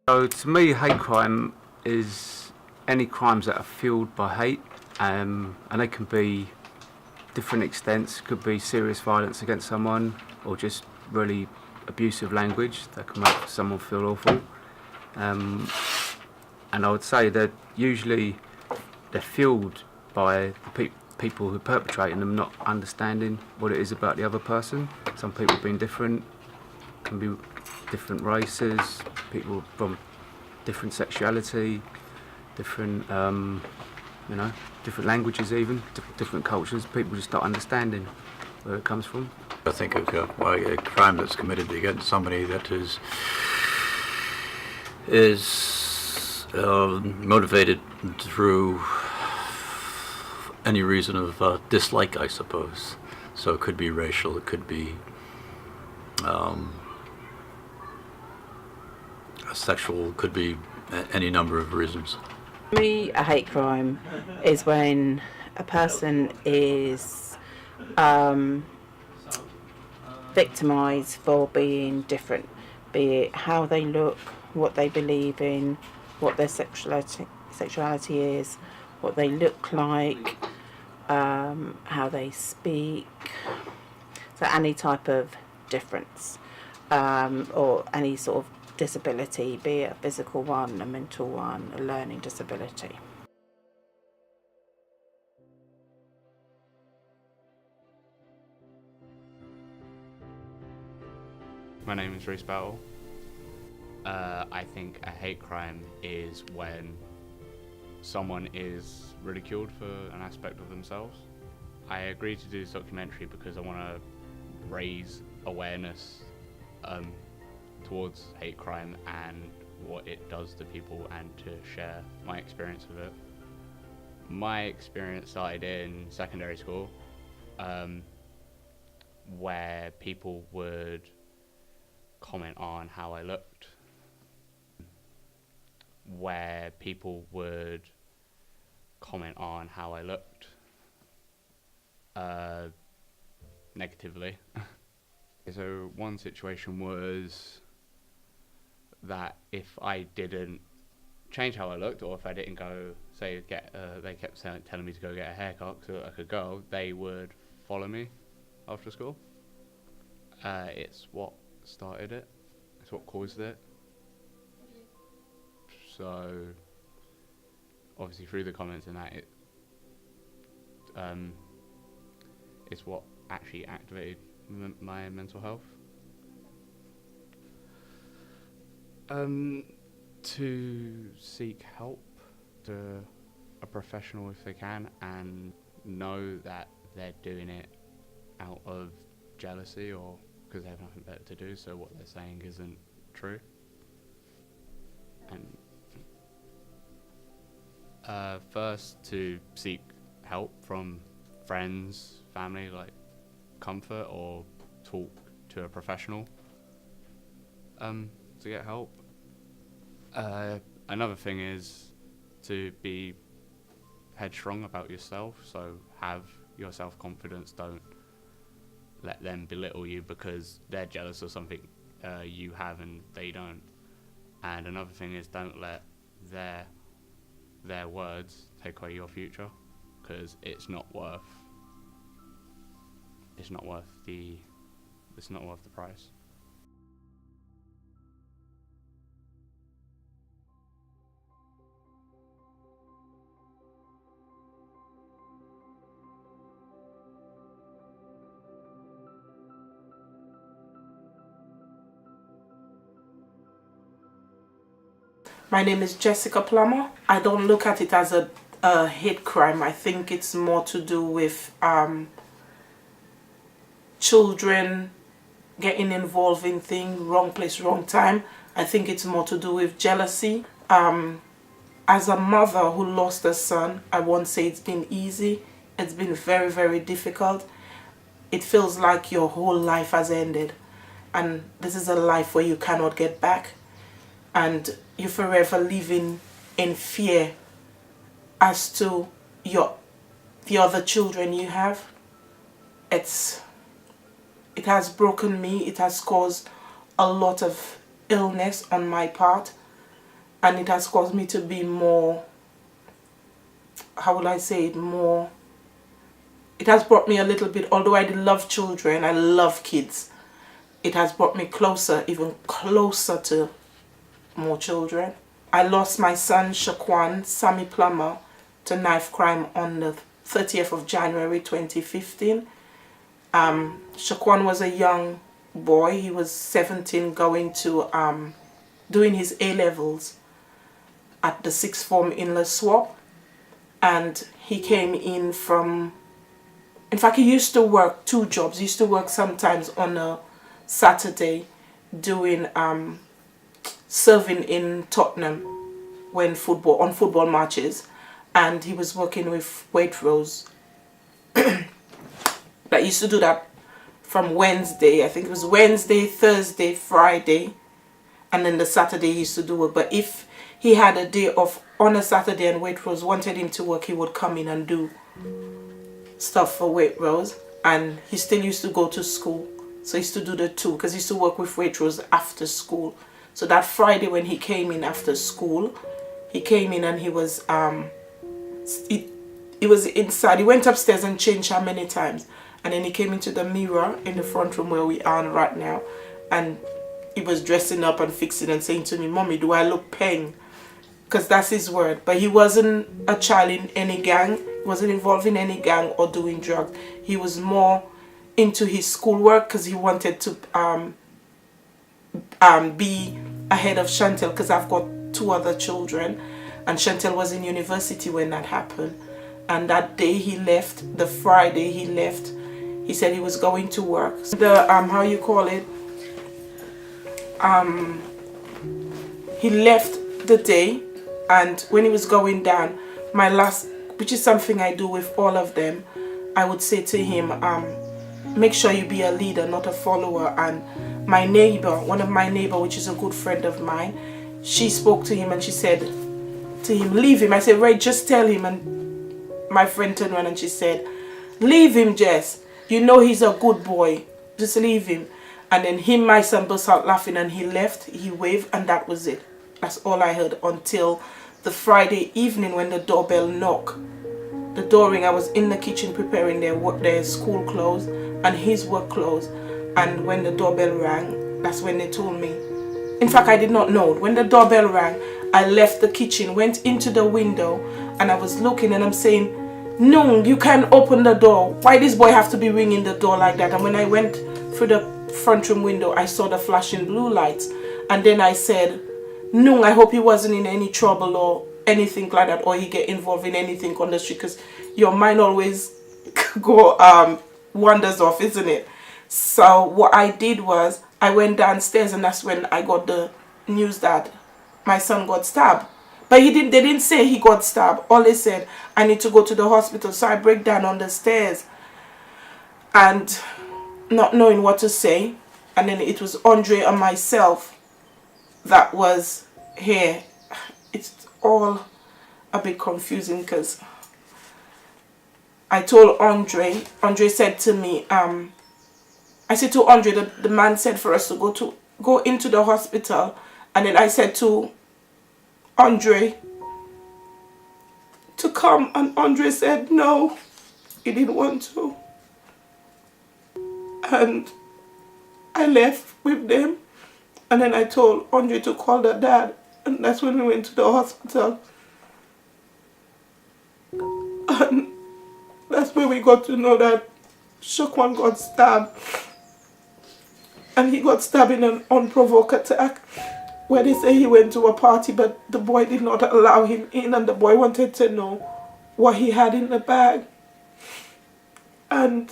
So to me, hate crime is any crimes that are fueled by hate, and they can be different extents. Could be serious violence against someone, or just really abusive language that can make someone feel awful. Um, and I would say that usually they're fueled by the people who are perpetrating them not understanding what it is about the other person. Some people being different, can be different races, people from different sexuality, different, different languages even, different cultures. People just not understanding where it comes from. I think a crime that's committed against somebody that is motivated through any reason of dislike, I suppose. So it could be racial, it could be sexual, could be any number of reasons. For me, a hate crime is when a person is victimised for being different, be it how they look, what they believe in, what their sexuality is, what they look like, how they speak. So any type of difference, or any sort of disability, be it a physical one, a mental one, a learning disability. My name is Reese Battle. I think a hate crime is when someone is ridiculed for an aspect of themselves. I agreed to do this documentary because I want to raise awareness towards hate crime and what it does to people, and to share my experience with it. My experience started in secondary school, where people would comment on how I looked, negatively. So one situation was that if I didn't change how I looked, or if I didn't go, say, they kept telling me to go get a haircut so that I could go, they would follow me after school. It's what started it. It's what caused it. So obviously through the comments and that, it's what actually activated my mental health. To seek help, to a professional if they can, and know that they're doing it out of jealousy or because they have nothing better to do, so what they're saying isn't true. And first, to seek help from friends, family, like comfort, or talk to a professional to get help. Another thing is to be headstrong about yourself, so have your self-confidence. Don't let them belittle you because they're jealous of something you have and they don't. And another thing is, don't let their words take away your future, because it's not worth the price. My name is Jessica Plummer. I don't look at it as a hate crime. I think it's more to do with children getting involved in things, wrong place, wrong time. I think it's more to do with jealousy. As a mother who lost a son, I won't say it's been easy. It's been very, very difficult. It feels like your whole life has ended, and this is a life where you cannot get back, and you're forever living in fear as to the other children you have. It has broken me. It has caused a lot of illness on my part, and it has caused me to be more, how will I say it, more, it has brought me a little bit, although I love children, I love kids, it has brought me closer, even closer to more children. I lost my son Shaquan Sammy Plummer to knife crime on the 30th of January 2015. Shaquan was a young boy. He was 17, going to doing his A-levels at the sixth form in Le Swap, and he came in from, in fact he used to work 2 jobs. He used to work sometimes on a Saturday doing serving in Tottenham when football matches, and he was working with Waitrose. That used to do that from Wednesday, I think it was Wednesday, Thursday, Friday, and then the Saturday he used to do work. But if he had a day off on a Saturday and Waitrose wanted him to work, he would come in and do stuff for Waitrose. And he still used to go to school, so he used to do the 2, because he used to work with Waitrose after school. So that Friday when he came in after school, he came in and he was he was inside. He went upstairs and changed how many times, and then he came into the mirror in the front room where we are right now, and he was dressing up and fixing and saying to me, "Mommy, do I look peng?" Because that's his word. But he wasn't a child in any gang. He wasn't involved in any gang or doing drugs. He was more into his schoolwork because he wanted to be ahead of Chantel, because I've got 2 other children, and Chantel was in university when that happened. And that day he left, the Friday he left, he said he was going to work. The how you call it, he left the day, and when he was going down, my last, which is something I do with all of them, I would say to him, make sure you be a leader, not a follower. And my neighbor, one of my neighbor, which is a good friend of mine, she spoke to him and she said to him, leave him. I said, Ray, just tell him. And my friend turned around and she said, leave him, Jess. You know he's a good boy. Just leave him. And then my son burst out laughing, and he left, he waved, and that was it. That's all I heard until the Friday evening when the doorbell knocked. The door ring, I was in the kitchen preparing their school clothes and his work clothes. And when the doorbell rang, that's when they told me. In fact, I did not know. When the doorbell rang, I left the kitchen, went into the window, and I was looking and I'm saying, no, you can't open the door. Why this boy have to be ringing the door like that? And when I went through the front room window, I saw the flashing blue lights. And then I said, no, I hope he wasn't in any trouble or anything like that, or he get involved in anything on the street, because your mind always go wanders off, isn't it? So what I did was I went downstairs, and that's when I got the news that my son got stabbed. But they didn't say he got stabbed. All they said, I need to go to the hospital. So I break down on the stairs and not knowing what to say. And then it was Andre and myself that was here. It's all a bit confusing because I told Andre. Andre said to me, I said to Andre, the man said for us to go into the hospital. And then I said to Andre to come, and Andre said no, he didn't want to. And I left with them, and then I told Andre to call the dad, and that's when we went to the hospital. And that's where we got to know that Shaquan got stabbed, and he got stabbed in an unprovoked attack, where they say he went to a party, but the boy did not allow him in, and the boy wanted to know what he had in the bag. And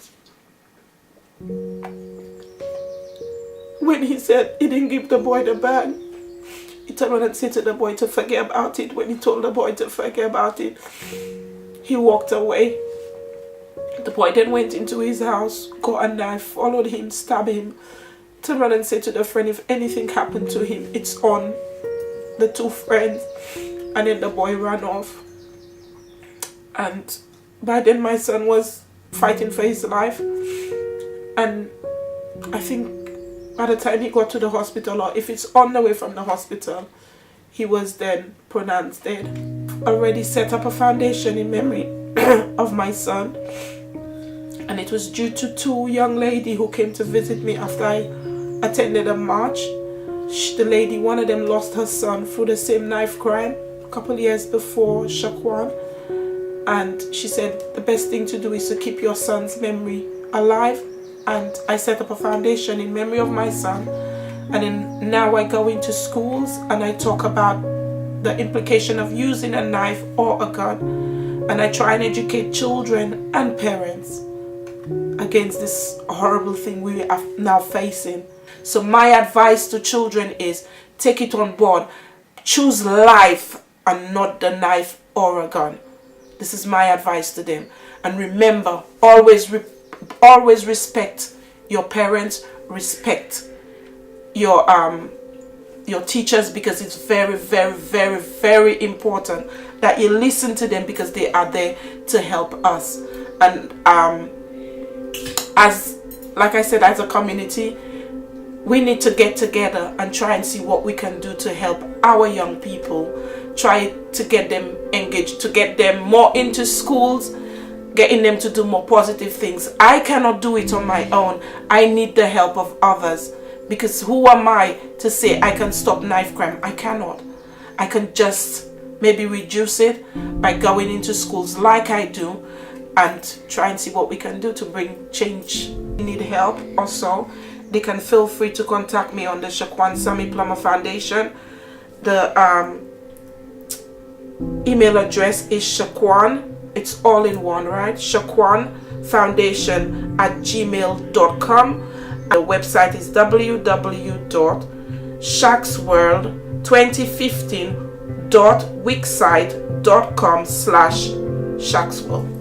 when he said he didn't give the boy the bag, he turned around and said to the boy to forget about it. When he told the boy to forget about it, he walked away. The boy then went into his house, got a knife, followed him, stabbed him, turned around and said to the friend, if anything happened to him, it's on the 2 friends. And then the boy ran off. And by then my son was fighting for his life. And I think by the time he got to the hospital, or if it's on the way from the hospital, he was then pronounced dead. Already set up a foundation in memory of my son, and it was due to two young ladies who came to visit me after I attended a march. The lady, one of them lost her son through the same knife crime a couple of years before Shaquan, and she said the best thing to do is to keep your son's memory alive, and I set up a foundation in memory of my son. And then now I go into schools and I talk about the implication of using a knife or a gun, and I try and educate children and parents against this horrible thing we are now facing. So my advice to children is take it on board. Choose life and not the knife or a gun. This is my advice to them. And remember, always respect your parents, respect your teachers, because it's very, very, very, very important that you listen to them, because they are there to help us. And as like I said, as a community, we need to get together and try and see what we can do to help our young people, try to get them engaged, to get them more into schools, getting them to do more positive things. I cannot do it on my own. I need the help of others, because who am I to say I can stop knife crime? I cannot. I can just maybe reduce it by going into schools like I do and try and see what we can do to bring change. If you need help also, they can feel free to contact me on the Shaquan Sammy Plummer Foundation. The email address is Shaquan, it's all in one, right? shaquanfoundation@gmail.com. The website is www.shacksworld2015.wixsite.com/shacksworld.